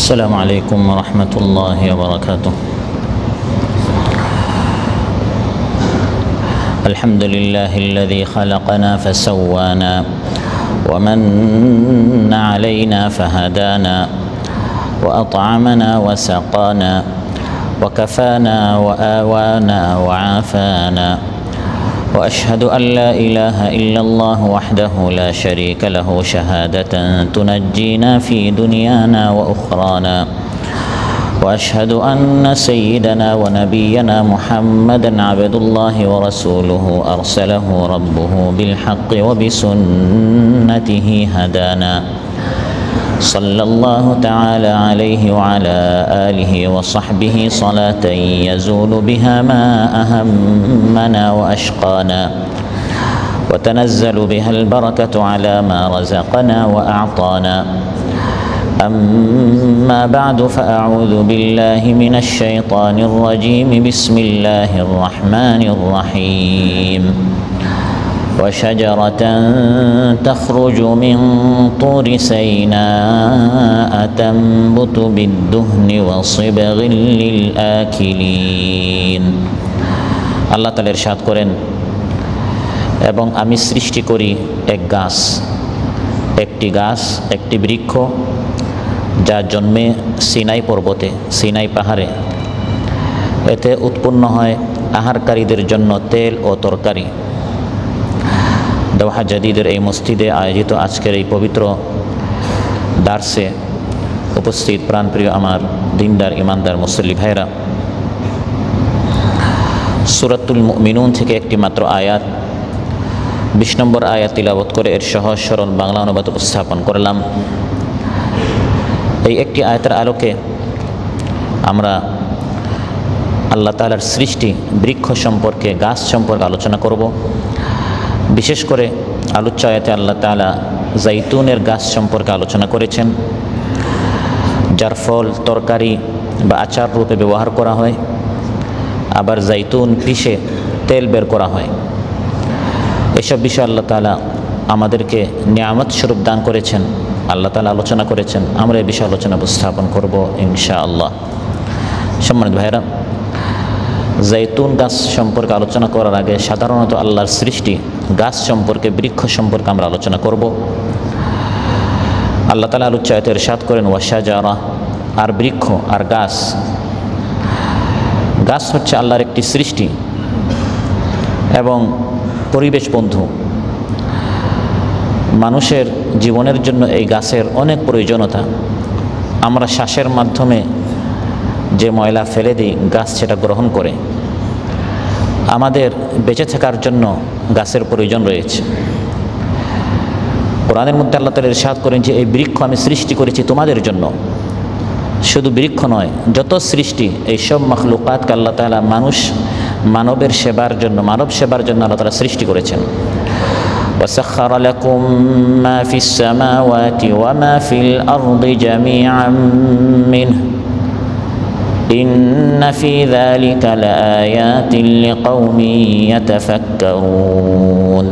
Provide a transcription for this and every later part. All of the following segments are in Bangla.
السلام عليكم ورحمة الله وبركاته. الحمد لله الذي خلقنا فسوانا ومن علينا فهدانا وأطعمنا وسقانا وكفانا وآوانا وعافانا، وأشهد أن لا إله إلا الله وحده لا شريك له شهادة تنجينا في دنيانا وأخرانا، وأشهد أن سيدنا ونبينا محمدا عبد الله ورسوله أرسله ربه بالحق وبسنته هدانا، صلى الله تعالى عليه وعلى آله وصحبه صلاة يزول بها ما أهمنا وأشقانا، وتنزل بها البركة على ما رزقنا وأعطانا. أما بعد فأعوذ بالله من الشيطان الرجيم. بسم الله الرحمن الرحيم. وشجرة تخرج من طور سيناء تنبت بالدهن وصبغ للآكلين। আল্লাহ তাআলা ইরশাদ করেন, এবং আমি সৃষ্টি করি একটি গাছ, একটি বৃক্ষ, যা জন্মে সিনাই পর্বতে, সিনাই পাহাড়ে। এতে উৎপন্ন হয় আহারকারীদের জন্য তেল ও তরকারি। দোহা জাদিদের এই মসজিদে আয়োজিত আজকের এই পবিত্র দার্সে উপস্থিত প্রাণপ্রিয় আমার দিনদার ইমানদার মুসল্লি ভাইরা, সূরাতুল মুমিনুন থেকে একটি মাত্র আয়াত, ২০ নম্বর আয়াত তিলাওয়াত করে এর সহজ সরল বাংলা অনুবাদ উপস্থাপন করলাম। এই একটি আয়াতের আলোকে আমরা আল্লাহ তাআলার সৃষ্টি বৃক্ষ সম্পর্কে, গাছ সম্পর্কে আলোচনা করব। বিশেষ করে আলোচ্য আয়াতে আল্লাহ তাআলা জাইতুনের গাছ সম্পর্কে আলোচনা করেছেন, যার ফল তরকারি বা আচার রূপে ব্যবহার করা হয়, আবার জাইতুন পিষে তেল বের করা হয়। এসব বিষয়ে আল্লাহ তাআলা আমাদেরকে নিয়ামত স্বরূপ দান করেছেন, আল্লাহ তাআলা আলোচনা করেছেন। আমরা এই বিষয়ে আলোচনা উপস্থাপন করব ইনশাআল্লাহ। সম্মানিত ভাইরা, জাইতুন গাছ সম্পর্কে আলোচনা করার আগে সাধারণত আল্লাহর সৃষ্টি গাছ সম্পর্কে, বৃক্ষ সম্পর্কে আমরা আলোচনা করব। আল্লাহ তাআলা আলোচ্য আয়াতে ইরশাদ করেন, ওয়াশাজারা, আর বৃক্ষ আর গাছ। গাছ হচ্ছে আল্লাহর একটি সৃষ্টি এবং পরিবেশ বন্ধু। মানুষের জীবনের জন্য এই গাছের অনেক প্রয়োজনীয়তা। আমরা শ্বাসের মাধ্যমে যে ময়লা ফেলে দিই, গাছ সেটা গ্রহণ করে। আমাদের বেঁচে থাকার জন্য গাছের প্রয়োজন রয়েছে। কোরআনের মধ্যে আল্লাহ তাআলা ইরশাদ করেন যে এই বৃক্ষ আমি সৃষ্টি করেছি তোমাদের জন্য। শুধু বৃক্ষ নয়, যত সৃষ্টি, এই সব মাখলুকাতকে আল্লাহ তাআলা মানবের সেবার জন্য, মানব সেবার জন্য আল্লাহ তাআলা সৃষ্টি করেছেন। وسخر لكم ما في السماوات وما في الأرض جميعا منه إن في ذلك لآيات لقوم يتفكرون।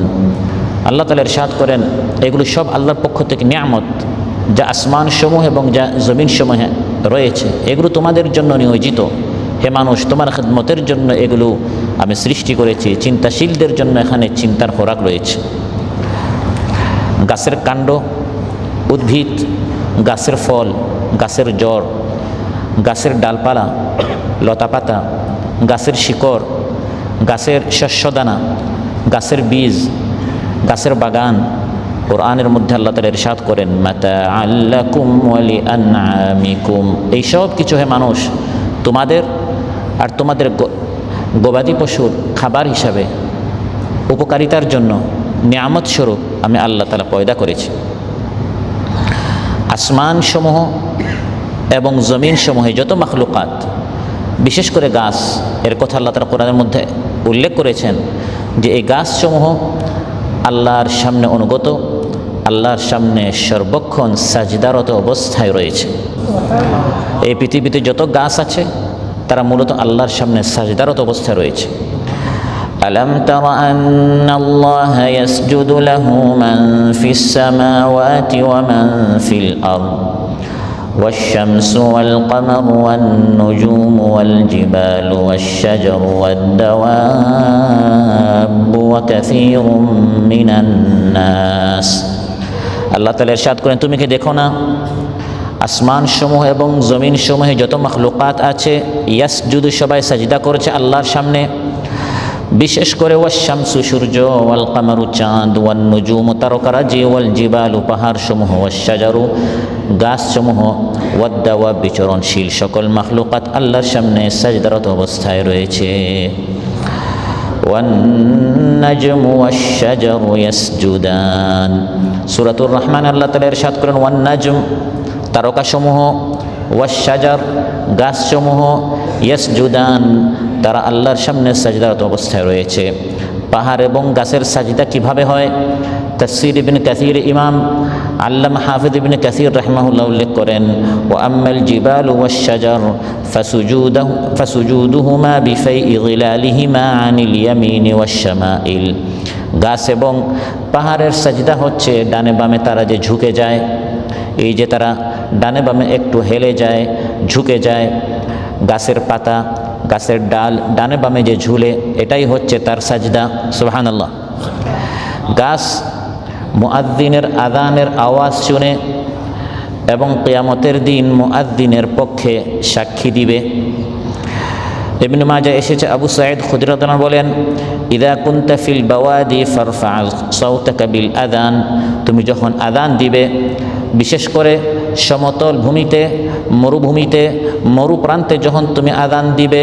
আল্লাহ তাআলা ইরশাদ করেন, এগুলো সব আল্লাহর পক্ষ থেকে নিয়ামত, যা আসমান সমূহ এবং যা জমিন সমূহে রয়েছে, এগুলো তোমাদের জন্য নিয়োজিত। হে মানুষ, তোমার খিদমতের জন্য এগুলো আমি সৃষ্টি করেছি। চিন্তাশীলদের জন্য এখানে চিন্তার খোরাক রয়েছে। গাছের কাণ্ড, উদ্ভিদ, গাছের ফল, গাছের জড়, গাছের ডালপালা, লতাপাতা, গাছের শিকড়, গাছের শস্যদানা, গাছের বীজ, গাছের বাগান। কোরআনের মধ্যে আল্লাহ তাআলা ইরশাদ করেন, মাতাআল লাকুম ওয়া লিআনআমিকুম। এই সব কিছু হে মানুষ তোমাদের আর তোমাদের গবাদি পশুর খাবার হিসাবে, উপকারিতার জন্য, নিয়ামত স্বরূপ আমি আল্লাহ তাআলা পয়দা করেছি। আসমান সমূহ এবং জমিন সমূহে যত মাখলুকাত, বিশেষ করে গাছ, এর কথা আল্লাহ তাআলা কোরআনের মধ্যে উল্লেখ করেছেন যে এই গাছসমূহ আল্লাহর সামনে অনুগত, আল্লাহর সামনে সর্বক্ষণ সাজদারত অবস্থায় রয়েছে। এই পৃথিবীতে যত গাছ আছে তারা মূলত আল্লাহর সামনে সাজদারত অবস্থায় রয়েছে। ألم تر أن الله يسجد له من في السماوات ومن في الأرض والشمس والقمر والنجوم والجبال والشجر والدواب وكثير من الناس আল্লাহ তাআলা ইরশাদ করেন, তুমি কি দেখো না আসমান সমূহ এবং জমিন সমূহে যত মাখলুকাত আছে, ইয়াসজুদু সবাই সাজদা করেছে আল্লাহর সামনে। বিশেষ করে ওয়াশ-শামসু সূর্য, ওয়াল কামারু চাঁদ, ওয়ান নুজুমু তারকারাজি, ওয়াল জিবালু পাহাড় সমূহ, ওয়াশ-শাজারু গাছ সমূহ, ওয়াদ দাওয়াব বিচরণশীল সকল মাখলুকাত আল্লাহর সামনে সাজদারত অবস্থায় রয়েছে। ওয়ান নাজমু ওয়াশ-শাজারু ইয়াসজুদান, সূরাতুর রহমান আল্লাহ তাআলা ইরশাদ করেন, ওয়ান নাজম তারকাসমূহ, ওয়াশ-শাজার গাছসমূহ, ইয়াসজুদান তারা আল্লাহর সামনে সাজদারত অবস্থায় রয়েছে। পাহাড় এবং গাছের সাজদা কিভাবে হয়? তাফসীর ইবনে কাসীর ইমাম আল্লামা হাফিজ ইবনে কাসীর রাহিমাহুল্লাহ উল্লেখ করেন, ওয়া আম্মাল জিবালু ওয়াশ-শাজার ফাসুজুদুহুমা বিফাইই যিলালিহিমা আনিল ইয়ামিনি ওয়াশ-শামাইল, গাছ এবং পাহাড়ের সাজদা হচ্ছে ডানে বামে তারা যে ঝুঁকে যায়, এই যে তারা ডানে বামে একটু হেলে যায়, ঝুঁকে যায়, গাছের পাতা গাছের ডাল ডানে বামে যে ঝুলে, এটাই হচ্ছে তার সাজদা। সুবহানাল্লাহ। গাছ মুআদ্দিনের আযানের আওয়াজ শুনে এবং কিয়ামতের দিন মুআদ্দিনের পক্ষে সাক্ষী দিবে। ইবনে মাজাহ এসেছে, আবু সাঈদ খুদরী রাদিয়াল্লাহু আনহু বলেন, ইযা কুনতা ফিল বাওয়াদি ফারফা সাওতাকা বিল আযান, তুমি যখন আযান দিবে, বিশেষ করে সমতল ভূমিতে, মরুভূমিতে, মরুপ্রান্তে যখন তুমি আযান দিবে,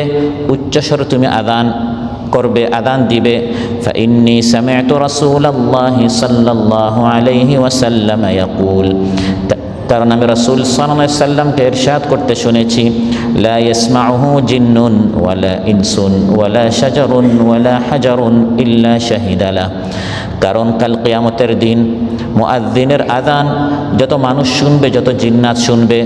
উচ্চস্বরে তুমি আযান করবে, আযান দিবে। ফাইন্নী সামি'তু রাসূলাল্লাহি সাল্লাল্লাহু আলাইহি ওয়াসাল্লাম ইয়াকুল, কারণ আমি রাসূল সাল্লাল্লাহু আলাইহি ওয়াসাল্লামকে ইরশাদ করতে শুনেছি, লা ইয়াসমাউহু জিন্নুন ওয়ালা ইনসুন ওয়ালা শাজারুন ওয়ালা হাজারুন ইল্লা শাহিদালা, কারণ কাল কিয়ামতের দিন মুআদ্দিনের আযান যত মানুষ শুনবে, যত জিন্নাত শুনবে,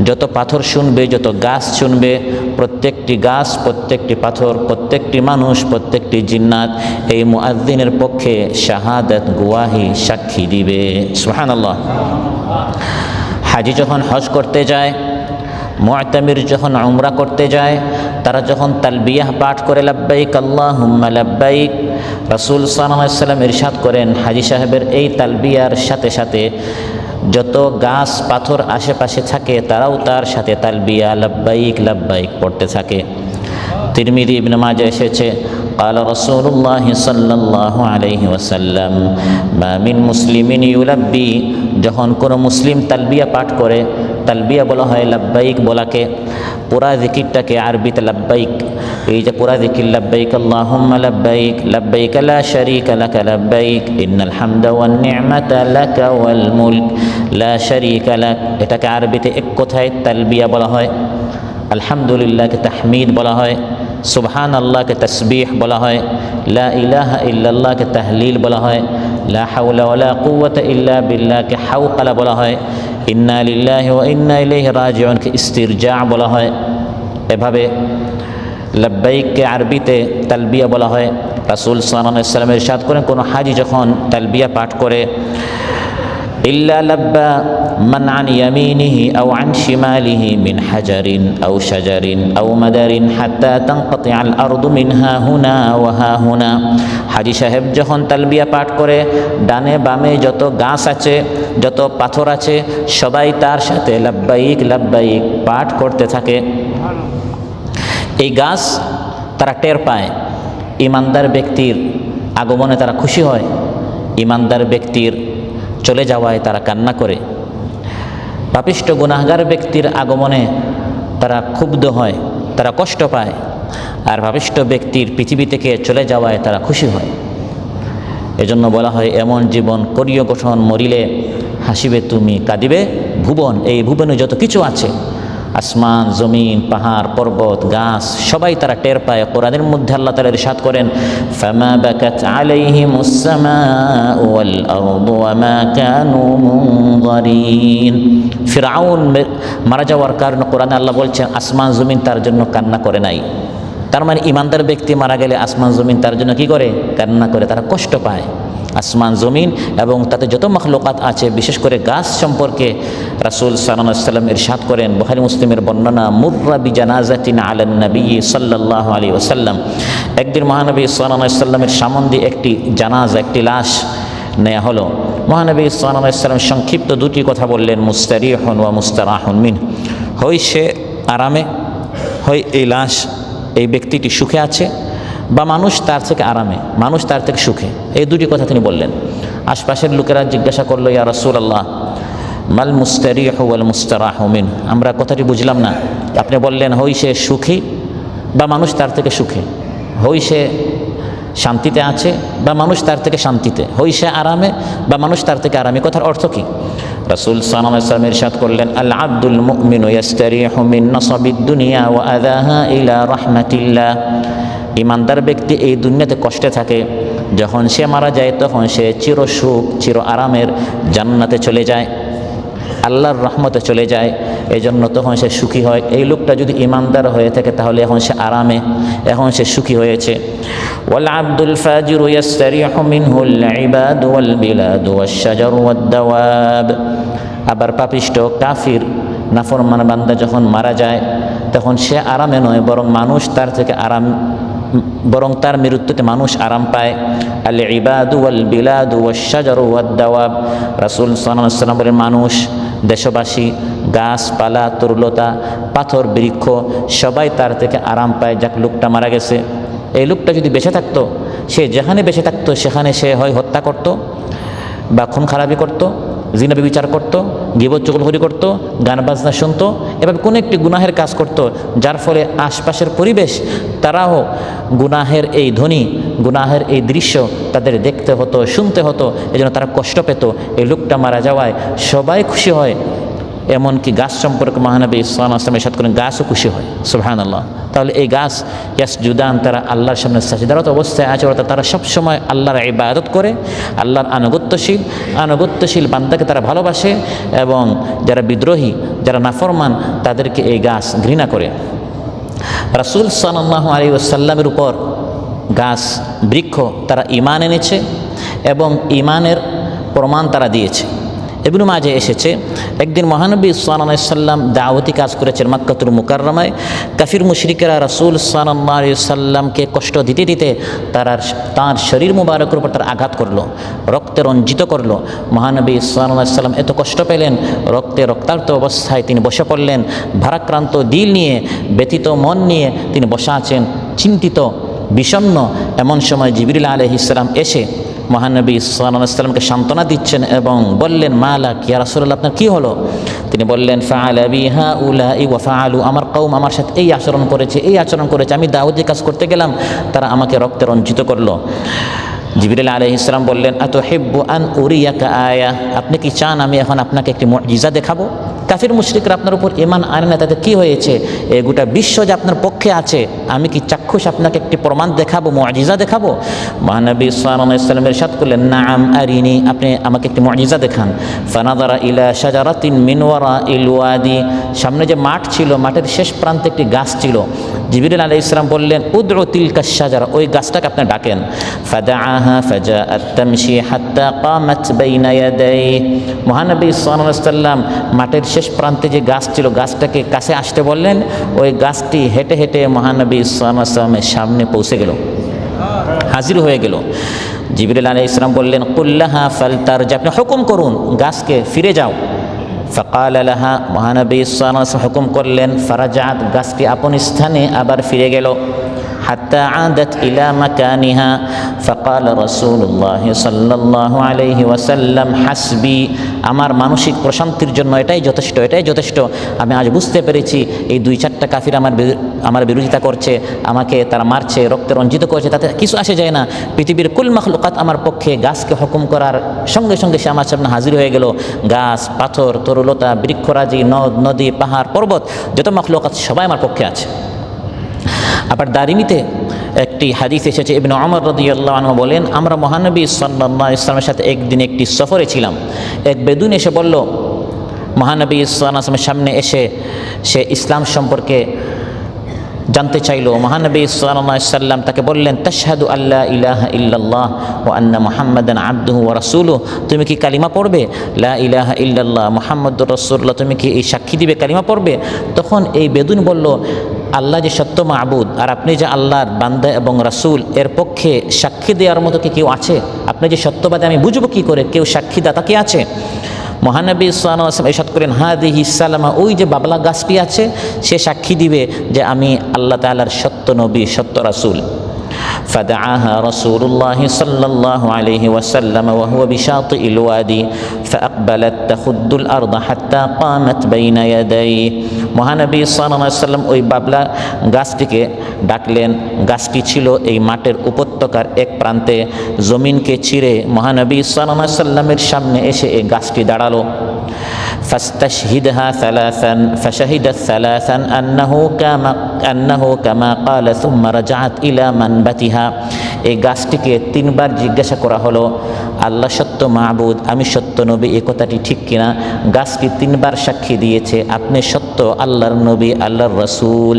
যত পাথর শুনবে, যত গাছ শুনবে, প্রত্যেকটি গাছ, প্রত্যেকটি পাথর, প্রত্যেকটি মানুষ, প্রত্যেকটি জিন্নাত এই মুআদ্দিনের পক্ষে শাহাদাত গুয়াহি সাক্ষী দিবে। সুবহানাল্লাহ। হাজি যখন হজ করতে যায়, মুআতামির যখন উমরা করতে যায়, তারা যখন তালবিয়াহ পাঠ করে লাব্বাইক আল্লাহুম্মা লাব্বাইক, রাসূল সাল্লাল্লাহু আলাইহি ওয়াসাল্লাম ইরশাদ করেন, হাজি সাহেবের এই তালবিয়ার সাথে সাথে যত গাছ পাথর আশেপাশে থাকে তারাও তার সাথে তালবিয়া লাব্বাইক লাব্বাইক পড়তে থাকে। তিরমিজি ইবনে মাজাহ এসেছে, قال رسول الله صلى الله عليه وسلم ما من مسلم يلبي, যখন কোনো মুসলিম তালবিয়া পাঠ করে, তালবিয়া বলা হয় লাব্বাইক বলাকে, পুরা জিকিরটাকে আরবিতে লাব্বাইক, এই যে পুরা জিকির লাব্বাইক আল্লাহুম্মা লাব্বাইক লাব্বাইক লা শারীকা লাকা লাব্বাইক ইন্নাল হামদা ওয়ান নি'মাতা লাকা ওয়াল মুলক লা শারীকা লাক, এটাকে আরবিতে এক কথায় তালবিয়া বলা হয়। আলহামদুলিল্লাহকে তাহমিদ বলা হয়, সুবহান আল্লাহকে তসবিহ বলা হয়, লা ইলাহা ইল্লাল্লাহকে তাহলিল বলা হয়, লা হাওলা ওয়ালা কুওয়াতা ইল্লা বিল্লাহকে হাওকালা বলা হয়, ইন্না লিল্লাহি ওয়া ইন্না ইলাইহি রাজিউনকে ইস্তিরজা বলা হয়। এভাবে লাব্বাইককে আরবিতে তালবিয়া বলা হয়। রাসূল সাল্লাল্লাহু আলাইহি ওয়াসাল্লাম ইরশাদ করেন, কোনো হাজি যখন তালবিয়া পাঠ করে, ইল্লা লাব্বা মান আন ইয়ামিনিহি আও আন শিমালিহি মিন হাজারিন আও শাজারিন আও মাদারিন হাত্তা তানকাতিআ আল আরদু মিনহা হুনা ওয়া হা হুনা, হাজি সাহেব যখন তালবিয়া পাঠ করে, ডানে বামে যত গাছ আছে, যত পাথর আছে, সবাই তার সাথে লাব্বাইক লাব্বাইক পাঠ করতে থাকে। এই গাছ তারা টের পায়, ইমানদার ব্যক্তির আগমনে তারা খুশি হয়, ইমানদার ব্যক্তির চলে যাওয়ায় তারা কান্না করে, পাপিষ্ঠ গুনাহগার ব্যক্তির আগমনে তারা ক্ষুব্ধ হয়, তারা কষ্ট পায়, আর পাপিষ্ঠ ব্যক্তির পৃথিবী থেকে চলে যাওয়ায় তারা খুশি হয়। এজন্য বলা হয়, এমন জীবন করিও গঠন, মরিলে হাসিবে তুমি, কাঁদিবে ভুবন। এই ভুবনে যত কিছু আছে, আসমান, জমিন, পাহাড়, পর্বত, গাছ, সবাই তারা টের পায়। কোরআনের মধ্যে আল্লাহ তাআলা ইরশাদ করেন, ফামা বাকাত আলাইহিমুস সামাউ ওয়াল আরদু ওয়া মা কানু মুনযারিন। ফিরআউন মারা যাওয়ার কারণে কোরআনে আল্লাহ বলছেন, আসমান জমিন তার জন্য কান্না করে নাই। তার মানে ইমানদার ব্যক্তি মারা গেলে আসমান জমিন তার জন্য কি করে? কান্না করে, তারা কষ্ট পায়। আসমান জমিন এবং তাতে যত মখলুকাত আছে, বিশেষ করে গাছ সম্পর্কে রাসূল সাল্লাল্লাহু আলাইহি ওয়াসাল্লাম ইরশাদ করেন, বুখারী মুসলিমের বর্ণনা, মুররা বিজানাজাতিন আলান নবী সাল্লাল্লাহু আলাইহি ওয়াসাল্লাম। একদিন মহানবী সাল্লাল্লাহু আলাইহি ওয়াসাল্লামের সামনে একটি জানাজা, একটি লাশ নেওয়া হলো। মহানবী সাল্লাল্লাহু আলাইহি ওয়াসাল্লাম সংক্ষিপ্ত দুটি কথা বললেন, মুস্তারিহুন ওয়া মুস্তারাহুন মিন। হয় সে আরামে, হয় এই লাশ, এই ব্যক্তিটি সুখে আছে, বা মানুষ তার থেকে আরামে, মানুষ তার থেকে সুখে। এই দুটি কথা তিনি বললেন। আশপাশের লোকেরা জিজ্ঞাসা করলো, ইয়া রাসূলুল্লাহ, মাল মুস্তারিহু ওয়াল মুস্তারাহু মিন। আমরা কথাটি বুঝলাম না। আপনি বললেন হয় সে সুখী বা মানুষ তার থেকে সুখে, হয় সে শান্তিতে আছে বা মানুষ তার থেকে শান্তিতে, হয় সে আরামে বা মানুষ তার থেকে আরামে। কথার অর্থ কি? রাসূল সাল্লাল্লাহু আলাইহি ওয়াসাল্লাম ইরশাদ করলেন, আল আবদুল মুমিনু ইয়াস্তারিহু মিন নাসাবিদ দুনিয়া ওয়া আযাহা ইলা রাহমাতিল্লাহ। ইমানদার ব্যক্তি এই দুনিয়াতে কষ্টে থাকে, যখন সে মারা যায় তখন সে চির সুখ, চির আরামের জান্নাতে চলে যায়, আল্লাহর রহমতে চলে যায়। এই জন্য তখন সে সুখী হয়। এই লোকটা যদি ইমানদার হয়ে থাকে তাহলে এখন সে আরামে, এখন সে সুখী হয়েছে। ওয়াল আবদুল ফাজিরু ইয়াস্তারিহু মিনহুল ইবাদ ওয়াল বিলাদ ওয়াশ শাজার ওয়াদ দাওয়াব। আবার পাপিষ্ট, কাফির, নাফরমান বান্দা যখন মারা যায় তখন সে আরামে নয়, বরং মানুষ তার থেকে বরং তার মৃত্যুতে মানুষ আরাম পায়। আল ইবাদু ওয়াল বিলাদু ওয়াশ শাজারু ওয়াদ দাওয়াব। রাসূল সাল্লাল্লাহু আলাইহি ওয়াসাল্লাম বলেন, মানুষ, দেশবাসী, গাছপালা, তরুলতা, পাথর, বৃক্ষ সবাই তার থেকে আরাম পায়। যাক, লোকটা মারা গেছে, এই লোকটা যদি বেঁচে থাকতো, সে যেখানে বেঁচে থাকতো সেখানে সে হয় হত্যা করত, বা খুন খারাপি করত, জিনা ব্যভিচার করত, গীবত চুগলখড়ি করত, গান বাজনা শুনত, এভাবে কোনো একটি গুনাহের কাজ করত, যার ফলে আশপাশের পরিবেশ তারাও গুনাহের এই ধ্বনি, গুনাহের এই দৃশ্য তাদের দেখতে হতো, শুনতে হতো। এই জন্য তারা কষ্ট পেত। এই লোকটা মারা যাওয়ায় সবাই খুশি হয়। এমনকি গাছ সম্পর্কে মহানবী সাল্লাল্লাহু আলাইহি ওয়াসাল্লাম ইরশাদ করেন, গাছও খুশি হয়। সুবহানাল্লাহ। তাহলে এই গাছ ইয়াসজুদান, তারা আল্লাহর সামনে সাজদারত অবস্থায় আছে, অর্থাৎ তারা সবসময় আল্লাহর ইবাদত করে, আল্লাহর আনুগত্যশীল বান্দাকে তারা ভালোবাসে, এবং যারা বিদ্রোহী, যারা নাফরমান, তাদেরকে এই গাছ ঘৃণা করে। রাসূল সাল্লাল্লাহু আলাইহি ওয়াসাল্লামের উপর গাছ, বৃক্ষ তারা ঈমান এনেছে এবং ঈমানের প্রমাণ তারা দিয়েছে। ইবনে মাজাহ এসেছে, একদিন মহানবী সাল্লাল্লাহু আলাইহি ওয়াসাল্লাম দাওয়াতি কাজ করেছেন মক্কাতুল মুকাররমায়। কাফির মুশরিকেরা রাসূল সাল্লাল্লাহু আলাইহি ওয়াসাল্লামকে কষ্ট দিতে দিতে তার শরীর মুবারকের উপর তার আঘাত করলো, রক্তে রঞ্জিত করলো। মহানবী সাল্লাল্লাহু আলাইহি ওয়াসাল্লাম এত কষ্ট পেলেন, রক্তাক্ত অবস্থায় তিনি বসে পড়লেন, ভারাক্রান্ত দিল নিয়ে, ব্যথিত মন নিয়ে তিনি বসে আছেন, চিন্তিত, বিষণ্ণ। এমন সময় জিবরিল আলাইহিস সালাম এসে মহানবী সাল্লাল্লাহু আলাইহি ওয়াসাল্লামকে সান্ত্বনা দিচ্ছেন এবং বললেন, মালাক ইয়া রাসূলুল্লাহ, আপনার কী হলো? তিনি বললেন, ফাআলা বি হাউলাই ওয়া ফাআলু, আমার কওম আমার সাথে এই আচরণ করেছে, এই আচরণ করেছে। আমি দাওয়াতি কাজ করতে গেলাম, তারা আমাকে রক্তে রঞ্জিত করলো। জিবরিল আলাইহিস সালাম বললেন, আতুহিব্বু আন উরিয়াকা আয়া, আপনি কি চান আমি এখন আপনাকে একটি মুজিজা দেখাবো? কাফির মুশরিকরা আপনার উপর ঈমান আনে না, তাতে কী হয়েছে? এই গোটা বিশ্ব যে আপনার পক্ষে আছে, আমি কি চাক্ষুষ আপনাকে একটি প্রমাণ দেখাবো, মুজিজা দেখাবো? মহানবী সাল্লাল্লাহু আলাইহি ওয়াসাল্লাম ইরশাদ করলেন, নাআম আরিনি, আপনি আমাকে একটি মুজিজা দেখান। ফানাযারা ইলা শাজারাতিন মিন ওয়ারাইল ওয়াদি, সামনে যে মাঠ ছিল, মাঠের শেষ প্রান্তে একটি গাছ ছিল। জিবরিল আলাইহিস সালাম বললেন, উদউ তিলকা শাজারা, ওই গাছটাকে আপনি ডাকেন। ফাদাআহা ফাজাআত তামশি হাত্তা কামাত বাইনা ইয়াদাইহি, মহানবী সাল্লাল্লাহু আলাইহি ওয়াসাল্লাম মাঠের শেষ প্রান্তে যে গাছ ছিল, গাছটাকে কাছে আসতে বললেন। ওই গাছটি হেঁটে হেঁটে মহানবী সাল্লাল্লাহু আলাইহি ওয়াসাল্লামের সামনে পৌঁছে গেল, হাজির হয়ে গেল। জিবরিল আলাইহিস সালাম বললেন, কুল্লাহা ফালতারজি, আপনি হুকুম করুন গাছকে ফিরে যাও। ফাকাল লাহা, মহানবী সাল্লাল্লাহু আলাইহি ওয়াসাল্লাম হুকুম করলেন। ফারাজাত, গাছটি আপন স্থানে আবার ফিরে গেল। হাত্তা আদাত ইলা মাকানিহা। ফাকাল রাসূলুল্লাহ সাল্লাল্লাহু আলাইহি ওয়াসাল্লাম, হাসবি, আমার মানসিক প্রশান্তির জন্য এটাই যথেষ্ট, এটাই যথেষ্ট। আমি আজ বুঝতে পেরেছি এই 2-4টা কাফির আমার বিরোধিতা করছে, আমাকে তারা মারছে, রক্তে রঞ্জিত করছে, তাতে কিছু আসে যায় না। পৃথিবীর কুল মাখলুকাত আমার পক্ষে, গাছকে হুকুম করার সঙ্গে সঙ্গে সে আমার সামনে হাজির হয়ে গেল। গাছ, পাথর, তরুলতা, বৃক্ষরাজি, নদ নদী, পাহাড়, পর্বত, যত মাখলুকাত সবাই আমার পক্ষে আছে। আবার দারিমিতে একটি হাদিস এসেছে, ইবনে ওমর রাদিয়াল্লাহু আনহু বলেন, আমরা মহানবী সাল্লাল্লাহু আলাইহি ওয়াসাল্লামের সাথে একদিন একটি সফরে ছিলাম। এক বেদুইন এসে বলল, মহানবী সাল্লাল্লাহু আলাইহি ওয়াসাল্লামের সামনে এসে সে ইসলাম সম্পর্কে জানতে চাইল। মহানবী সাল্লাল্লাহু আলাইহি সাল্লাম তাকে বললেন, তাশহাদু আল্লা ইলাহা ইল্লাল্লাহ ওয়া আন্না মুহাম্মাদান আবদুহু ওয়া রাসূলুহু, তুমি কি কালিমা পড়বে? লা ইলাহা ইল্লাল্লাহ মুহাম্মাদুর রাসূলুল্লাহ, তুমি কি এই সাক্ষী দিবে, কালিমা পড়বে? তখন এই বেদুইন বলল, আল্লাহ যে সত্য মাবুদ আর আপনি যে আল্লাহর বান্দা এবং রাসূল, এর পক্ষে সাক্ষী দেওয়ার মতো কি কেউ আছে? আপনি যে সত্যবাদী আমি বুঝবো কি করে, কেউ সাক্ষীদাতা কি আছে? মহানবী সাল্লাল্লাহু আলাইহি ওয়াসাল্লাম ইরশাদ করেন, হাদিহি সালামা, ওই যে বাবলা গাছটি আছে সে সাক্ষী দিবে যে আমি আল্লাহ তাআলার সত্য নবী, সত্য রাসূল। فدعاها رسول الله صلى الله عليه وسلم وهو بشاطئ الوادي فأقبلت تخد الأرض حتى قامت بين يديه। মহানবী সাল্লাল্লাহু আলাইহি ওয়াসাল্লাম ওই বাবলা গাছটিকে ডাকলেন। গাছটি ছিল এই মাঠের উপত্যকার এক প্রান্তে। জমিনকে চিরে মহানবী সাল্লাল্লাহু আলাইহি ওয়াসাল্লামের সামনে এসে এই গাছটি দাঁড়ালো। فاستشهدها ثلاثا فشهدت ثلاثا أنه كما قال ثم رجعت إلى منبتها। এই গাছটিকে তিনবার জিজ্ঞাসা করা হলো, আল্লাহ সত্য মাবুদ, আমি সত্য নবী, এই কথাটি ঠিক কিনা? গাছটি তিনবার সাক্ষী দিয়েছে আপনি সত্য আল্লাহর নবী, আল্লাহর রাসূল।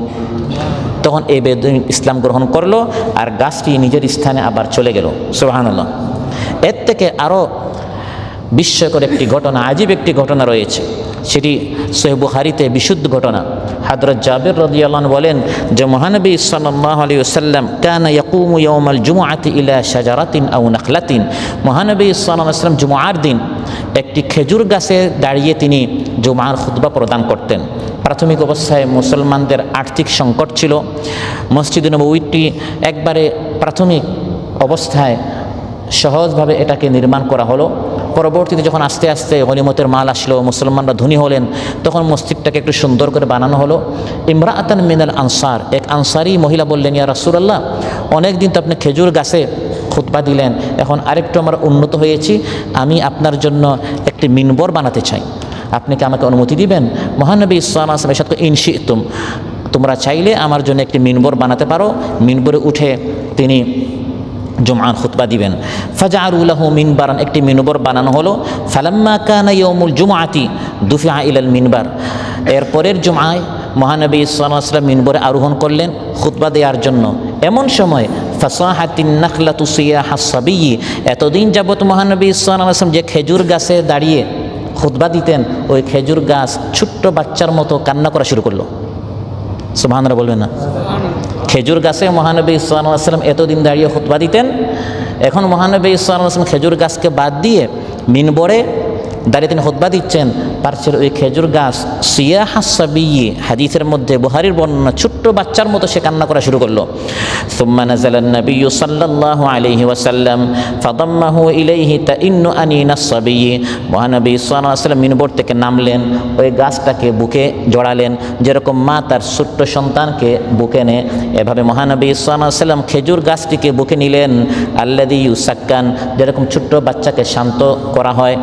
তখন এই বেদুইন ইসলাম গ্রহণ করলো আর গাছটি নিজের স্থানে আবার চলে গেল। সুবহানাল্লাহ। এর থেকে আরও বিস্ময়কর একটি ঘটনা, আজীব একটি ঘটনা রয়েছে, সেটি সহিহ বুখারীতে বিশুদ্ধ ঘটনা। হযরত জাবির রাদিয়াল্লাহু আনহু বলেন যে মহানবী সাল্লাল্লাহু আলাইহি ওয়াসাল্লাম কানা ইয়াকুমু ইয়াওমাল জুমআতি ইলা শাজারাতিন আও নাখলাতিন। মহানবী সাল্লাল্লাহু আলাইহি ওয়াসাল্লাম জুমআর দিন একটি খেজুর গাছে দাঁড়িয়ে তিনি জুমআর খুতবা প্রদান করতেন। প্রাথমিক অবস্থায় মুসলমানদের আর্থিক সংকট ছিল। মসজিদে নববীটি একবারে প্রাথমিক অবস্থায় সহজভাবে এটাকে নির্মাণ করা হলো। পরবর্তীতে যখন আস্তে আস্তে গনিমতের মাল আসলো, মুসলমানরা ধনী হলেন, তখন মসজিদটাকে একটু সুন্দর করে বানানো হলো। ইমরাআতান মিনাল আনসার, এক আনসারি মহিলা বললেন, ইয়া রাসূলুল্লাহ, অনেক দিন তো আপনি খেজুর গাছে খুতবা দিলেন, এখন আরেকটু আমরা উন্নত হয়েছি, আমি আপনার জন্য একটি মিনবর বানাতে চাই, আপনি কি আমাকে অনুমতি দিবেন? মহানবী সাল্লাল্লাহু আলাইহি ওয়াসাল্লাম ইরশাদ করেন, ইনশিতুম, তোমরা চাইলে আমার জন্য একটি মিনবর বানাতে পারো। মিনবরে উঠে তিনি জুমআর খুতবা দিবেন। ফাজআলু লাহু মিনবারান, একটি মিনবর বানানো হলো। ফালাম্মা কানা ইয়াউমুল জুমআতি দুফিআ ইলাল মিনবার, এর পরের জুমআয় মহানবী সাল্লাল্লাহু আলাইহি ওয়াসাল্লাম মিনবরে আরোহণ করলেন খুতবা দেওয়ার জন্য। এমন সময় ফাসাহাতিন নাখলাতু সিয়াহাস সাবিয়্যি, এতদিন যাবত মহানবী সাল্লাল্লাহু আলাইহি ওয়াসাল্লাম যে খেজুর গাছে দাঁড়িয়ে খুতবা দিতেন, ওই খেজুর গাছ ছোট্ট বাচ্চার মতো কান্না করা শুরু করলো। সুবহানাল্লাহ বলবেন না? খেজুর গাছে মহানবী সাল্লাল্লাহু আলাইহি ওয়াসাল্লাম এতদিন দাঁড়িয়ে খুতবা দিতেন, এখন মহানবী সাল্লাল্লাহু আলাইহি ওয়াসাল্লাম খেজুর গাছকে বাদ দিয়ে মিনবরে দাঁড়িয়ে তিনি খুতবা দিচ্ছেন। পারছেন ওই খেজুর গাছ সিয়াহাস সাবিয়্যি, হাদিসের মধ্যে বুখারীর বর্ণনা, ছোট্ট বাচ্চার মতো সে কান্না করা শুরু করলো। সুম্মা নাযালান নাবিয়্যু সাল্লাল্লাহু আলাইহি ওয়াসাল্লাম ফাদাম্মাহু ইলাইহি তাইন্নু আনিনাস সাবিয়্যি, মহানবী সাল্লাল্লাহু আলাইহি ওয়াসাল্লাম মিনবর থেকে নামলেন, ওই গাছটাকে বুকে জড়ালেন, যেরকম মা তার ছোট্ট সন্তানকে বুকে নেয়, এভাবে মহানবী সাল্লাল্লাহু আলাইহি ওয়াসাল্লাম খেজুর গাছটিকে বুকে নিলেন। আল্লাযী ইউসাক্কান, যেরকম ছোট্ট বাচ্চাকে শান্ত করা হয়,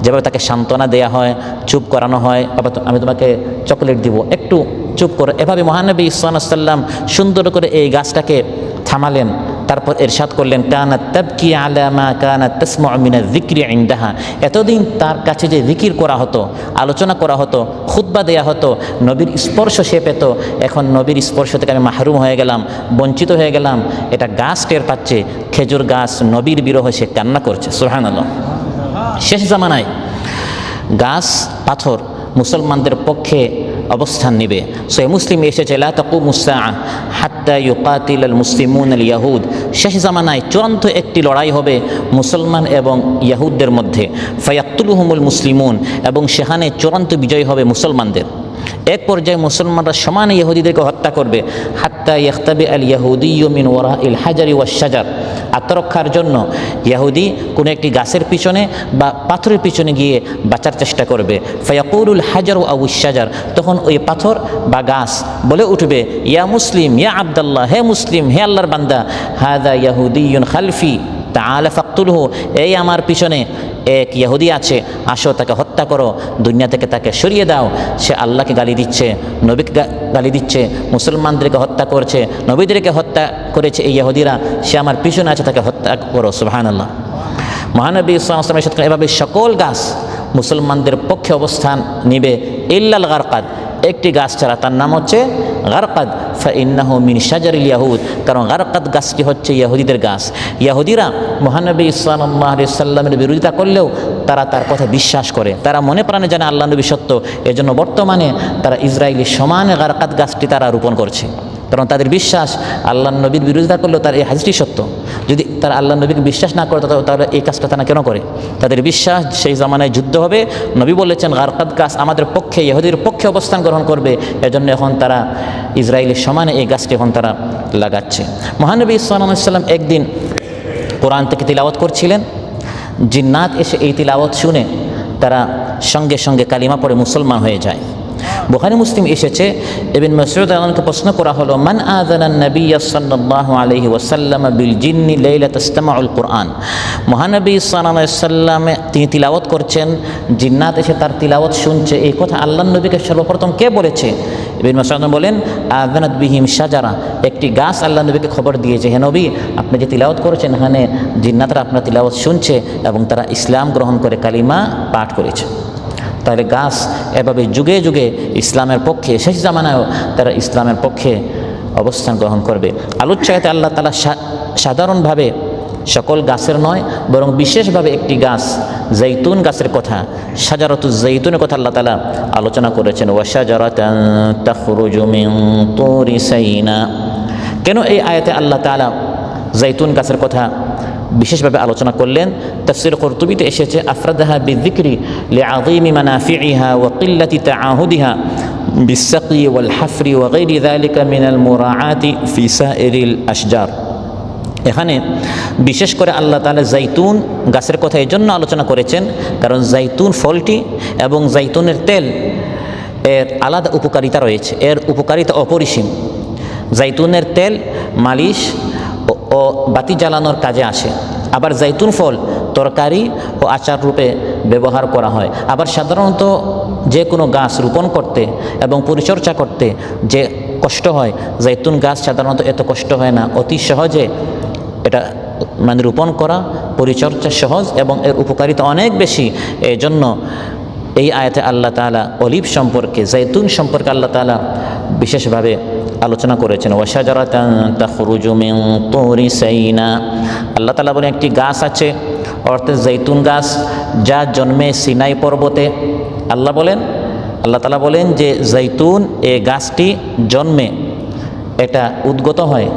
যেভাবে তাকে সান্ত্বনা দেয়া হয়, চুপ করানো হয়, বাবা আমি তোমাকে চকলেট দিব, একটু চুপ করো, এভাবে মহানবী সাল্লাল্লাহু আলাইহি ওয়াসাল্লাম সুন্দর করে এই গাছটাকে থামালেন। তারপর ইরশাদ করলেন, কানাত তাবকি আলা মা কানাত তাসমাউ মিনাজ যিকরি ইনদাহা, এতদিন তার কাছে যে জিকির করা হতো, আলোচনা করা হতো, খুতবা দেয়া হতো, নবীর স্পর্শ সে পেত, এখন নবীর স্পর্শ থেকে আমি মাহরুম হয়ে গেলাম, বঞ্চিত হয়ে গেলাম, এটা গাছ টের পাচ্ছে, খেজুর গাছ নবীর বিরহে সে কান্না করছে। সুবহানাল্লাহ। শেষ জামানায় গাছ পাথর মুসলমানদের পক্ষে অবস্থান নেবে। সহিহ মুসলিম এসেছে, লা তাকুমুস সাআ হাত্তা ইউকাতিলাল মুসলিমুনাল ইয়াহুদ, শেষ জামানায় চূড়ান্ত একটি লড়াই হবে মুসলমান এবং ইয়াহুদদের মধ্যে। ফায়াকতুলুহুমুল মুসলিমুন, এবং সেখানে চূড়ান্ত বিজয় হবে মুসলমানদের। এক পর্যায়ে মুসলমানরা সমানে ইহুদিদেরকে হত্যা করবে। হাত্তা ইয়াখতাবি আল ইয়াহুদিয়্যু মিন ওয়ারাইল হাজারি ওয়াশ শাজার, আত্মরক্ষার জন্য ইহুদি কোনো একটি গাছের পিছনে বা পাথরের পিছনে গিয়ে বাঁচার চেষ্টা করবে। ফায়াকুলুল হাজারু আউ শাজার, তখন ওই পাথর বা গাছ বলে উঠবে, ইয়া মুসলিম ইয়া আব্দুল্লাহ, হে মুসলিম, হে আল্লাহর বান্দা, হাযা ইয়াহুদিয়্যুন খালফি তাআলা ফাকতুলহু, এই আমার পিছনে এক ইহুদি আছে, আসো তাকে হত্যা করো, দুনিয়া থেকে তাকে সরিয়ে দাও। সে আল্লাহকে গালি দিচ্ছে, নবীকে গালি দিচ্ছে, মুসলমানদেরকে হত্যা করছে, নবীদেরকে হত্যা করেছে এই ইহুদিরা, সে আমার পিছনে আছে, তাকে হত্যা করো। সুবহানাল্লাহ। মহানবী সাল্লাল্লাহু আলাইহি ওয়াসাল্লাম এভাবে সকল গাছ মুসলমানদের পক্ষে অবস্থান নিবে, ইল্লাল গারকাদ, একটি গাছ ছাড়া, তার নাম হচ্ছে গারকাদ। ফাইন্নাহু মিন শাজারিল ইয়াহুদ, কারণ গারকাদ গাছটি হচ্ছে ইহুদিদের গাছ। ইহুদিরা মহানবী সাল্লাল্লাহু আলাইহি সাল্লামের বিরোধিতা করলেও তারা তার কথা বিশ্বাস করে, তারা মনে প্রাণে জানে আল্লাহ নবী সত্য। এজন্য বর্তমানে তারা ইসরায়েলি সমানে গারকাদ গাছটি তারা রোপণ করছে, কারণ তাদের বিশ্বাস আল্লাহ নবীর বিরোধিতা করলেও তার এই হাদিসটি সত্য। যদি তারা আল্লাহ নবীকে বিশ্বাস না করে তাহলে এই কাজটা তারা কেন করে? তাদের বিশ্বাস সেই জামানায় যুদ্ধ হবে, নবী বলেছেন গারকাদ গাছ আমাদের পক্ষে, ইহুদির পক্ষে অবস্থান গ্রহণ করবে। এজন্য এখন তারা ইসরায়েলের সমানে এই গাছটি এখন তারা লাগাচ্ছে। মহানবী সাল্লাল্লাহু আলাইহি সাল্লাম একদিন কোরআন থেকে তিলাওয়াত করছিলেন, জিন্নাত এসে এই তিলাওয়াত শুনে তারা সঙ্গে সঙ্গে কালিমা পড়ে মুসলমান হয়ে যায়। বুখারী মুসলিম এসেছে, ইবনে মাসউদ রাদিয়াল্লাহু প্রশ্ন করা হলো, মান আযানান নবিয়্য সাল্লাল্লাহু আলাইহি ওয়াসাল্লাম বিল জিন্নি লাইলাত ইসতামাউল কুরআন। মহানবী সাল্লাল্লাহু আলাইহি ওয়াসাল্লাম তিনি তিলাওয়াত করছেন, জিন্নাত এসে তার তিলাওয়াত শুনছে। এই কথা আল্লাহর নবীকে সর্বপ্রথম কে বলেছে? ইবনে মাসউদ বলেন, আযানাত বিহিম শাজারা, একটি গাছ আল্লাহর নবীকে খবর দিয়েছে, হে নবী আপনি যে তিলাওয়াত করেছেন এখানে জিন্নাতরা আপনার তিলাওয়াত শুনছে এবং তারা ইসলাম গ্রহণ করে কালিমা পাঠ করেছে। তাহলে গাছ এভাবে যুগে যুগে ইসলামের পক্ষে, শেষ জামানায়ও তারা ইসলামের পক্ষে অবস্থান গ্রহণ করবে। আলোচ্যায়তে আল্লাহ তাআলা সাধারণভাবে সকল গাছের নয় বরং বিশেষভাবে একটি গাছ জৈতুন গাছের কথা, শাজারাতুজ জৈতুনের কথা আল্লাহ তাআলা আলোচনা করেছেন। ওয়া শাজারাতান তাখরুজু মিন তুরি সাইনা। কেন এই আয়াতে আল্লাহ তাআলা জৈতুন গাছের কথা বিশেষভাবে আলোচনা করলেন? তাফসীর কুরতুবীতে এসেছে, আফরাদাহা বিযিকরি লিআযীমি মানাফিইহা ওয়া কিল্লাতি তাআহুদিহা বিসসাকি ওয়াল হাফরি ওয়া গায়রি যালিকা মিনাল মুরাআতি ফি সাইরিল আশজার। এখানে বিশেষ করে আল্লাহ তাআলা জৈতুন গাছের কথা এই জন্য আলোচনা করেছেন কারণ জৈতুন ফলটি এবং জৈতুনের তেল এর আলাদা উপকারিতা রয়েছে, এর উপকারিতা অপরিসীম। জৈতুনের তেল মালিশ ও বাতি জ্বালানোর কাজে আসে, আবার জৈতুন ফল তরকারি ও আচার রূপে ব্যবহার করা হয়। আবার সাধারণত যে কোনো গাছ রোপণ করতে এবং পরিচর্যা করতে যে কষ্ট হয়, জৈতুন গাছ সাধারণত এত কষ্ট হয় না, অতি সহজে এটা রোপণ করা, পরিচর্যা সহজ এবং এর উপকারিতা অনেক বেশি। এই জন্য এই আয়াতে আল্লাহ তাআলা অলিভ সম্পর্কে, জৈতুন সম্পর্কে আল্লাহ তাআলা বিশেষভাবে আলোচনা করেছেন। ওয়া শাজারাতান তাখরুজু মিন তুরি সাইনা। আল্লাহ তাআলা বলেন একটি গাছ আছে, অর্থাৎ জৈতুন গাছ, যা জন্মে সিনাই পর্বতে। আল্লাহ তাআলা বলেন যে জৈতুন এই গাছটি জন্মে, এটা উদ্গত হয়,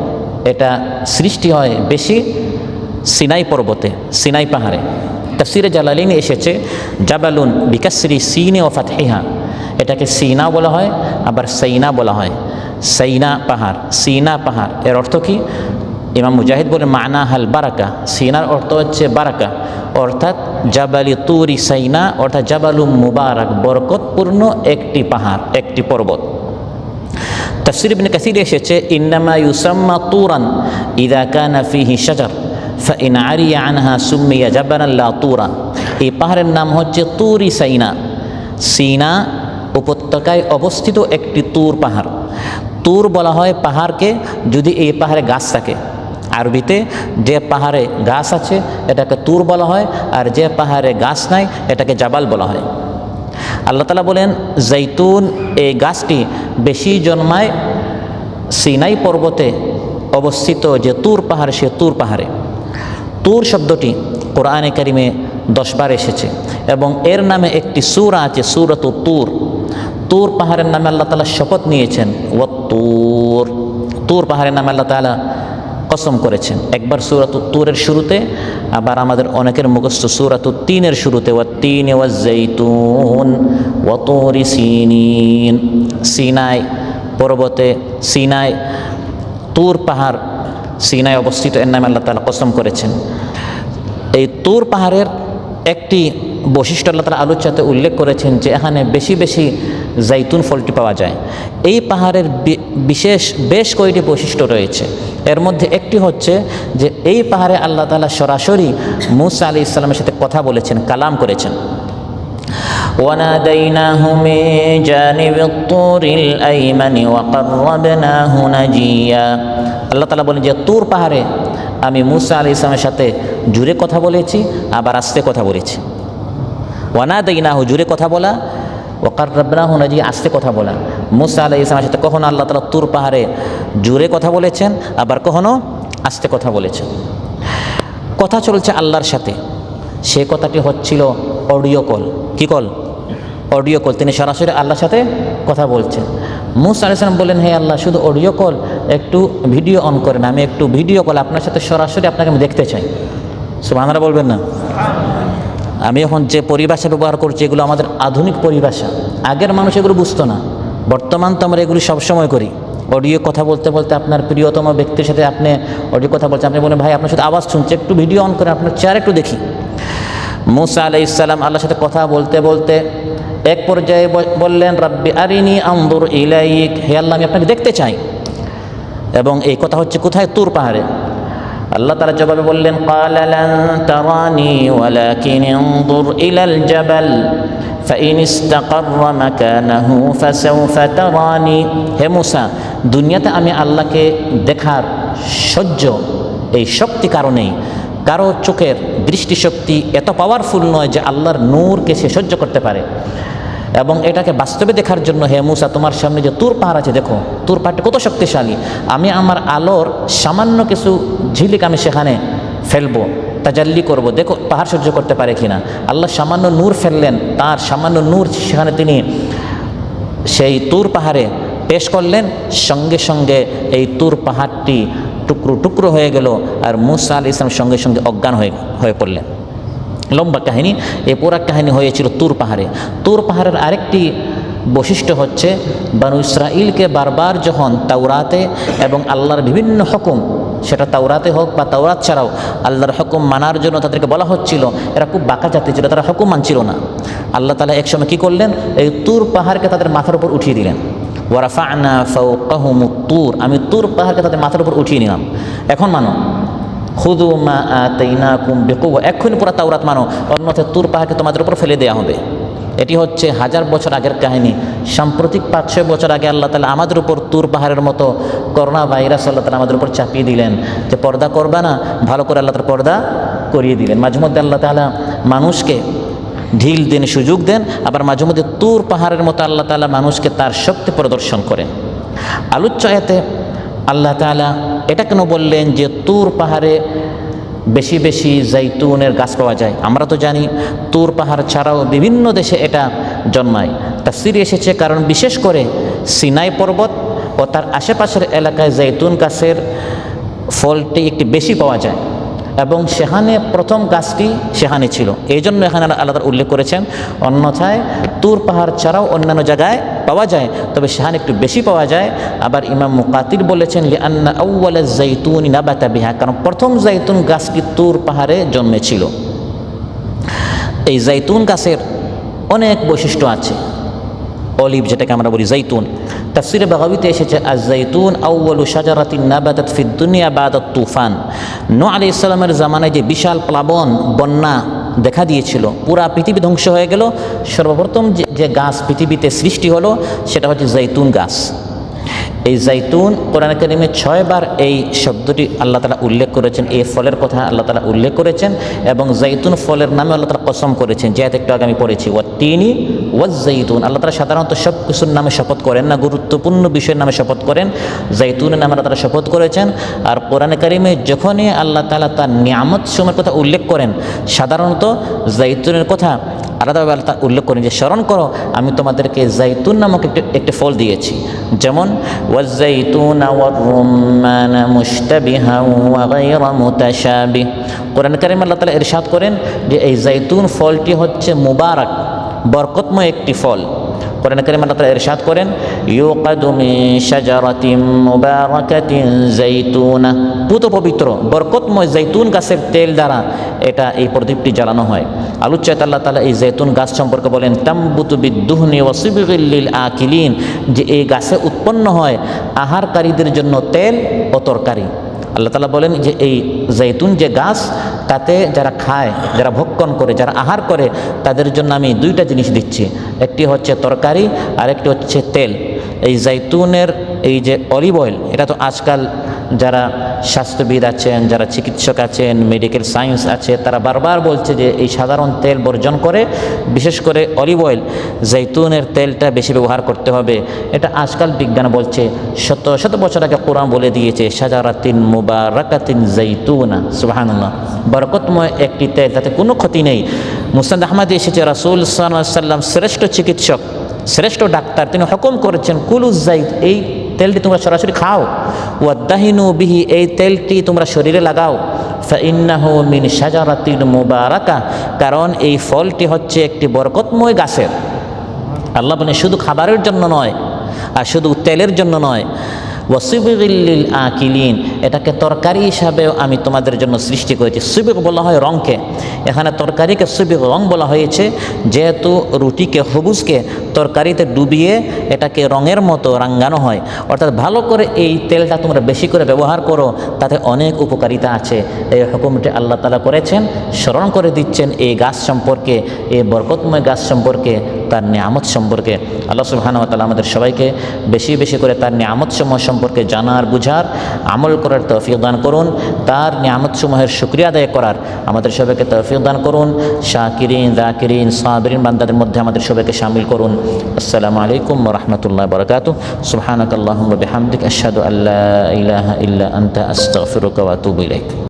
এটা সৃষ্টি হয় বেশি সিনাই পর্বতে, সিনাই পাহাড়ে। তাফসীরে জালালাইনে এসেছে জাবালুন বিকাসরি সিনে ও ফাতহিহা, এটাকে সিনা বলা হয় আবার সাইনা বলা হয়। সাইনা পাহাড়, সিনা পাহাড়, এর অর্থ কি? ইমাম মুজাহিদ বলেন মানা হাল বারাকা, সিনার অর্থ হচ্ছে বারাকা, অর্থাৎ জাবালি তুরি সাইনা অর্থাৎ জাবালুম মুবারাক, বরকতপূর্ণ একটি পাহাড়, একটি পর্বত। তাফসীর ইবনে কাসীর এসেছে ইন্নামা ইউসাম্মা তুরান ইযা কানা ফিহি শাজার ফাইন আরিয়া আনহা সুম্মিয়া জাবালান লা তুরা। এই পাহাড়ের নাম হচ্ছে তুরি সাইনা, সিনা উপত্যকায় অবস্থিত একটি তুর পাহাড়। তুর বলা হয় পাহাড়কে যদি এই পাহাড়ে গাছ থাকে। আরবিতে যে পাহাড়ে গাছ আছে এটাকে তুর বলা হয়, আর যে পাহাড়ে গাছ নাই এটাকে জাবাল বলা হয়। আল্লাহ তাআলা বলেন জৈতুন এই গাছটি বেশি জন্মায় সিনাই পর্বতে অবস্থিত যে তুর পাহাড়, সে তুর পাহাড়ে। তুর শব্দটি কোরআনে কারিমে 10 বার এসেছে এবং এর নামে একটি সূরা আছে, সূরাতুত তুর। তুর পাহাড়ের নামে আল্লাহ তাআলা শপথ নিয়েছেন, ওয়াত-তুর, তুর পাহাড়ের নামে আল্লাহ তাআলা কসম করেছেন। একবার সূরাতুত তুরের শুরুতে, আবার আমাদের অনেকের মুখস্থ সূরাতুত তিনের শুরুতে, ওয়াত-তিনি ওয়াজ-জাইতুন ওয়া তুরি সিনিন। সিনাই পর্বতে, সিনাই তুর পাহাড় সিনাই অবস্থিত, এর নামে আল্লাহ তাআলা কসম করেছেন। এই তুর পাহাড়ের একটি বৈশিষ্ট্য আল্লাহ তাআলা আলোচ্যতে উল্লেখ করেছেন যে এখানে বেশি বেশি জৈতুন ফলটি পাওয়া যায়। এই পাহাড়ের বিশেষ বেশ কয়েকটি বৈশিষ্ট্য রয়েছে, এর মধ্যে একটি হচ্ছে যে এই পাহাড়ে আল্লাহ তাআলা সরাসরি মূসা আলাইহিস সালামের সাথে কথা বলেছেন, কালাম করেছেন। وَنَادَيْنَاهُ مِنْ جَانِبِ الطُّورِ الْأَيْمَنِ وَقَرَّبْنَاهُ نَجِيًّا। আল্লাহ তাআলা বলেন যে তুর পাহাড়ে আমি মূসা আলাইহিস সালামের সাথে জোরে কথা বলেছি, আবার আস্তে কথা বলেছি। ওয়ানাদাইনাহু জোরে কথা বলা ওয়াকাররাবনাহু নাজিয়া, আস্তে কথা বলা। মুসা আলাইহিস সালামের সাথে কখনো আল্লাহ তাআলা তুর পাহাড়ে জোরে কথা বলেছেন, আবার কখনো আস্তে কথা বলেছেন। কথা চলছে আল্লাহর সাথে, সে কথাটি হচ্ছিল অডিও কল। কি কল? Audio call. তিনি সরাসরি আল্লাহর সাথে কথা বলছেন। মুসা আলাইহিস সালাম বললেন, হে আল্লাহ, শুধু অডিও কল, একটু ভিডিও অন করেন, আমি একটু ভিডিও কল আপনার সাথে সরাসরি আপনাকে আমি দেখতে চাই। সুবহানাল্লাহ বলবেন না? আমি এখন যে পরিভাষা ব্যবহার করছি এগুলো আমাদের আধুনিক পরিভাষা, আগের মানুষ এগুলো বুঝতো না। বর্তমান তো আমরা এগুলি সবসময় করি। অডিও কথা বলতে বলতে আপনার প্রিয়তম ব্যক্তির সাথে আপনি অডিও কথা বলছেন, আপনি বলেন, ভাই আপনার সাথে আওয়াজ শুনছে, একটু ভিডিও অন করে আপনার চেহারা একটু দেখি। মুসা আলাইহিস সালাম আল্লাহর সাথে কথা বলতে বলতে এক পর্যায়ে বললেন, রাব্বি আরিনি আনজুর ইলাইক, হে আল্লাহ, আমি আপনাকে দেখতে চাই। এবং এই কথা হচ্ছে কোথায়? তুর পাহাড়ে। আল্লাহ তাআলা জবাবে বললেন, ক্বালা লান তারানি ওয়ালাকিন ইনজুর ইলাল জাবাল ফাইন ইসতাকাররা মাকানাহু ফাসাউফা তারানি। হে মুসা, দুনিয়াতে আমি আল্লাহকে দেখার সহ্য এই শক্তি কারণেই, কারো চোখের দৃষ্টিশক্তি এত পাওয়ারফুল নয় যে আল্লাহর নূরকে সে সহ্য করতে পারে। এবং এটাকে বাস্তবে দেখার জন্য, হে মুসা, তোমার সামনে যে তুর পাহাড় আছে, দেখো তুর পাহাড়টা কত শক্তিশালী। আমি আমার আলোর সামান্য কিছু ঝিলিক আমি সেখানে ফেলবো, তাজাল্লি করব, দেখো পাহাড় সহ্য করতে পারে কিনা। আল্লাহ সামান্য নূর ফেললেন, তার সামান্য নূর সেখানে তিনি সেই তুর পাহাড়ে পেশ করলেন। সঙ্গে সঙ্গে এই তুর পাহাড়টি টুকরো টুকরো হয়ে গেল, আর মুসা আলাইহিস সালাম সঙ্গে সঙ্গে অজ্ঞান হয়ে পড়লেন। লম্বা কাহিনী। এই পুরা কাহিনী হয়েছিল তুর পাহাড়ে। তুর পাহাড়ের আরেকটি বৈশিষ্ট্য হচ্ছে, বানু ইসরাইলকে বারবার যখন তাওরাতে এবং আল্লাহর বিভিন্ন হুকুম, সেটা তাওরাতে হোক বা তাওরাত ছাড়াও আল্লাহর হুকুম মানার জন্য তাদেরকে বলা হচ্ছিল, এরা খুব বাঁকা জাতি ছিল, তারা হুকুম মানছিল না। আল্লাহ তাআলা একসময় কী করলেন? এই তুর পাহাড়কে তাদের মাথার উপর উঠিয়ে দিলেন। ওয়ারাফা'না ফাওকাহুমুত তুর, আমি তুর পাহাড়কে তাদের মাথার উপর উঠিয়ে নিলাম। এখন মানো, খুযু মা আতাইনাকুম বিকুওয়া, এক্ষুনি পুরা তাওরাত মানো, অন্যথায় তুর পাহাড়কে তোমাদের উপর ফেলে দেওয়া হবে। এটি হচ্ছে 1000 বছর আগের কাহিনী। সাম্প্রতিক 500 বছর আগে আল্লাহ তাআলা আমাদের উপর তুর পাহাড়ের মতো করোনা ভাইরাস আল্লাহ তাআলা আমাদের উপর চাপিয়ে দিলেন যে পর্দা করবা না, ভালো করে আল্লাহ তাআলা পর্দা করিয়ে দিলেন। মাঝে মধ্যে আল্লাহ তাআলা মানুষকে ঢিল দেন, সুযোগ দেন, আবার মাঝে মধ্যে তুর পাহাড়ের মতো আল্লাহ তাআলা মানুষকে তার শক্তি প্রদর্শন করেন। আলোচ্য আয়াতে আল্লাহ তাআলা এটা কেন বললেন যে তুর পাহাড়ে বেশি বেশি জাইতুনের গাছ পাওয়া যায়? আমরা তো জানি তুর পাহাড় ছাড়াও বিভিন্ন দেশে এটা জন্মায়। তাফসীরে এসেছে, কারণ বিশেষ করে সিনাই পর্বত ও তার আশেপাশের এলাকায় জাইতুন গাছের ফলটি একটু বেশি পাওয়া যায় এবং সেখানে প্রথম গাছটি সেখানে ছিল, এই জন্য এখানে আল্লাহ তাআলা উল্লেখ করেছেন। অন্যথায় তুর পাহাড় ছাড়াও অন্যান্য জায়গায় পাওয়া যায়, তবে সেখানে একটু বেশি পাওয়া যায়। আবার ইমাম মুকাতিল বলেছেন, লিআন্না আউওয়ালাজ জাইতুন নাবাতা বিহা, কারণ প্রথম জাইতুন গাছটি তুর পাহাড়ে জন্মেছিল। এই জাইতুন গাছের অনেক বৈশিষ্ট্য আছে। অলিভ যেটাকে আমরা বলি জাইতুন, তাফসীরে বাগাবীতে এসেছে, আজ জাইতুন আউওয়ালু শাজারাতিন নাবাতাত ফিদ দুনিয়া বাদাত তুফান। নূহ আলাইহিস সালামের জামানায় যে বিশাল প্লাবন, বন্যা দেখা দিয়েছিল, পুরা পৃথিবী ধ্বংস হয়ে গেল, সর্বপ্রথম যে গাছ পৃথিবীতে সৃষ্টি হলো সেটা হচ্ছে জাইতুন গাছ। এই জাইতুন কোরআনে কারিমে 6 বার এই শব্দটি আল্লাহ তাআলা উল্লেখ করেছেন, এই ফলের কথা আল্লাহ তাআলা উল্লেখ করেছেন, এবং জাইতুন ফলের নামে আল্লাহ তাআলা কসম করেছেন, যে একটু আগে আমি পড়েছি, ওয়াত্তিনি ওয়াজ-জাইতুন। আল্লাহ তাআলা সাধারণত সব কিছুর নামে শপথ করেন না, গুরুত্বপূর্ণ বিষয়ের নামে শপথ করেন। জাইতুনের নামে আল্লাহ তাআলা শপথ করেছেন। আর কোরআনে কারিমে যখনই আল্লাহ তাআলা তার নিয়ামত সমূহের কথা উল্লেখ করেন, সাধারণত জাইতুনের কথা আলাদাভাবে আল্লাহ উল্লেখ করেন, যে স্মরণ করো আমি তোমাদেরকে জাইতুন নামক একটি ফল দিয়েছি। যেমন ওয়াজ-জাইতুনা ওয়ার-রুম্মানা মুশতাবিহান ওয়া গায়রা মুতাশাবিহ। কোরআন কারিমে আল্লাহ তাআলা ইরশাদ করেন যে এই জাইতুন ফলটি হচ্ছে মুবারক, বরকতময় একটি ফল। কোরআন কারিমে আল্লাহ তাআলা ইরশাদ করেন, ইউকাদু মিন শাজারাতিন মুবারাকাতিন জাইতুনা, পুত পবিত্র বরকতময় জাইতুন গাছের তেল দ্বারা এই প্রদীপটি জ্বালানো হয়। আলোচ্যাত আল্লাহ তাআলা এই জাইতুন গাছ সম্পর্কে বলেন, তামবুতু বিদ্দুহনি ওয়া সিবগিল লিল আকিলিন, যে এই গাছে উৎপন্ন হয় আহারকারীদের জন্য তেল ও তরকারি। আল্লাহ তাআলা বলেন যে এই জাইতুন যে গাছ, তাতে যারা খায়, যারা ভক্ষণ করে, যারা আহার করে, তাদের জন্য আমি 2টা জিনিস দিচ্ছি, একটি হচ্ছে তরকারি আর একটি হচ্ছে তেল। এই জাইতুনের এই যে অলিভ অয়েল, এটা তো আজকাল যারা স্বাস্থ্যবিদ আছেন, যারা চিকিৎসক আছেন, মেডিকেল সায়েন্স আছে, তারা বারবার বলছে যে এই সাধারণ তেল বর্জন করে বিশেষ করে অলিভ অয়েল, জৈতুনের তেলটা বেশি ব্যবহার করতে হবে। এটা আজকাল বিজ্ঞান বলছে, শত শত বছর আগে কোরআন বলে দিয়েছে শাজারাতিন মুবারাকাতিন জৈতুনা, সুবহানাল্লাহ, বরকতময় একটি তেল, তাতে কোনো ক্ষতি নেই। মুসনাদ আহমদে এসেছে রাসূল সাল্লাল্লাহু আলাইহি ওয়াসাল্লাম শ্রেষ্ঠ চিকিৎসক, শ্রেষ্ঠ ডাক্তার, তিনি হুকুম করেছেন কুলুজ জাইত, এই তেলটি তোমরা সরাসরি খাও, ওয়াদাহিনু বিহি, এই তেলটি তোমরা শরীরে লাগাও, ফাইন্নাহু মিন শাজারাতিন মুবারাকা, কারণ এই ফলটি হচ্ছে একটি বরকতময় গাছের। আল্লাহ বলেন শুধু খাবারের জন্য নয় আর শুধু তেলের জন্য নয়, ওয়াসিবিগিল লিল আকিলিন, এটাকে তরকারি হিসাবেও আমি তোমাদের জন্য সৃষ্টি করেছি। সুবিগ বলা হয় রঙকে, এখানে তরকারিকে সুবিগ রং বলা হয়েছে, যেহেতু রুটিকে সবুজকে তরকারিতে ডুবিয়ে এটাকে রঙের মতো রাঙ্গানো হয়। অর্থাৎ ভালো করে এই তেলটা তোমরা বেশি করে ব্যবহার করো, তাতে অনেক উপকারিতা আছে। এই হুকুমটি আল্লাহ তাআলা করেছেন, স্মরণ করে দিচ্ছেন এই গাছ সম্পর্কে, এই বরকতময় গাছ সম্পর্কে, তার নিয়ামত সম্পর্কে। আল্লাহ সুবহানাহু ওয়া তাআলা আমাদের সবাইকে বেশি বেশি করে তার নিয়ামতসমূহ সম্পর্কে জানার, বুঝার, আমল করার তৌফিক দান করুন। তার নিয়ামতসমূহের শুকরিয়া আদায় করার আমাদের সবাইকে তৌফিক দান করুন। শাকিরিন, যাকিরিন, সাবিরিন বান্দাদের মধ্যে আমাদের সবাইকে শামিল করুন। আসসালামু আলাইকুম ওয়া রাহমাতুল্লাহি ওয়া বারাকাতুহু। সুবহানাকাল্লাহুম্মা ওয়া বিহামদিকা আশহাদু আল্লা ইলাহা ইল্লা আনতা আস্তাগফিরুকা ওয়া আতুবু ইলাইক।